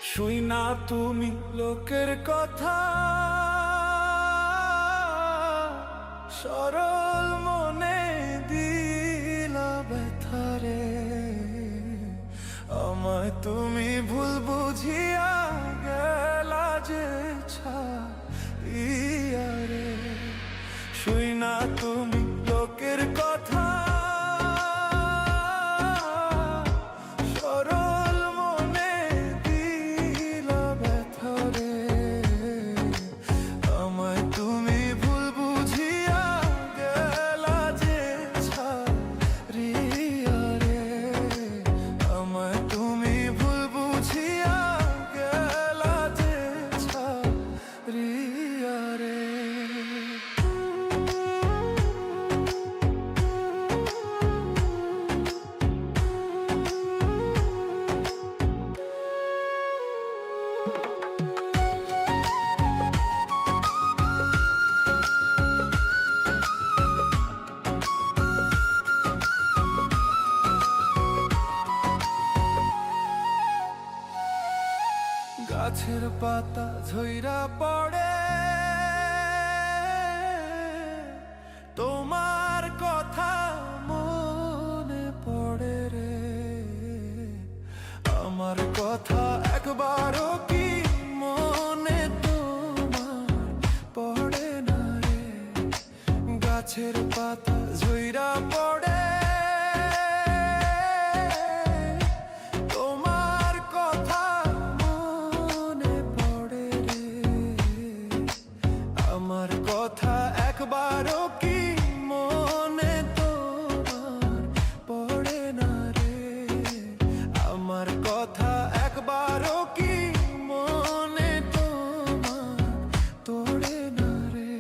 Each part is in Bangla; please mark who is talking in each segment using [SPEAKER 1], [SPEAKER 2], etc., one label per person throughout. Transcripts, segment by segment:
[SPEAKER 1] শুই না তুমি লোকের কথা, সরল মনে দিলা ব্যথারে। আমায় তুমি ভুল বুঝিয়া গেলা যে ছাড়িয়া রে। শুই না তুমি লোকের কথা, সরল মনে দিলা ব্যথারে। আমায় তুমি ভুল বুঝিয়া গেলা যে ছাড়িয়া রে। আমায় তুমি ভুল বুঝিয়া গেলা যে ছাড়িয়া রে। গাছের পাতা ঝইরা পড়ে, তোমার কথা মনে পড়ে রে। আমার কথা একবারও কি মনে তোমার পড়ে না রে। গাছের পাতা ঝইরা পড়ে, আমার কথা একবারও কি মনে তোমার পড়ে না রে। আমার কথা একবারও কি মনে তোমার পড়ে না রে।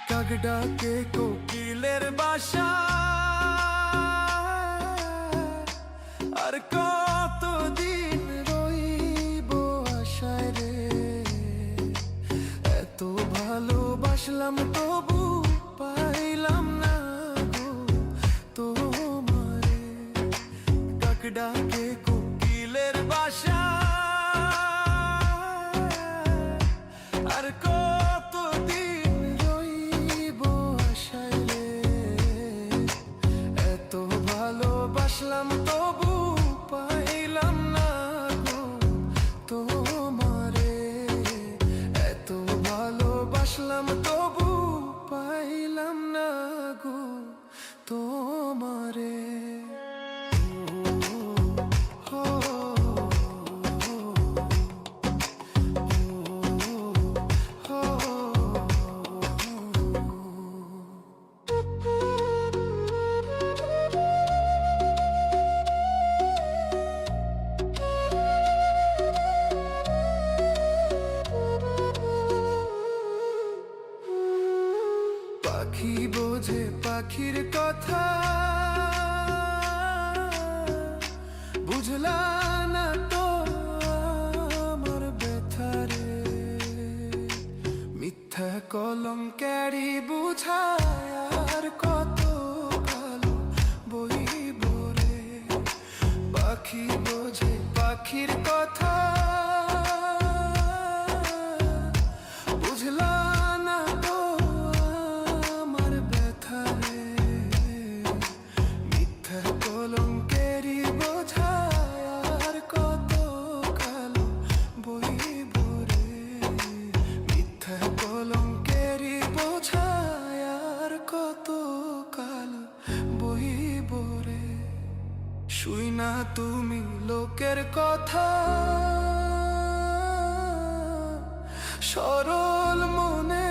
[SPEAKER 1] কাক ডাকে কোকিলের বাসা, আর কতদিন রইব আশায় রে। এত ভালোবাসলাম তবু পাইলাম না গো তোমারে। কাক ডাকে কোকিলের বাসা, আর কতদিন রইব আশায় রে। এত ভালোবাসলাম তবু পাইলাম না গো তোমারে। এত ভালোবাসলাম তবু পাইলাম না গো তোমারে। পাখি বোঝে পাখির কথা, বুঝলা না তো আমার ব্যথারে। মিথ্যা কলঙ্কেরই বুঝায় আর কত কালো বইব রে। পাখি বোঝে পাখির কথা, বুঝলা না তো আমার ব্যথারে। মিথ্যা কলঙ্কেরই বোঝায় আর কত কালো বইব রে। মিথ্যা কলঙ্কেরই বোঝায় আর কত কালো বইব রে। শুই না তুমি লোকের কথা, সরল মনে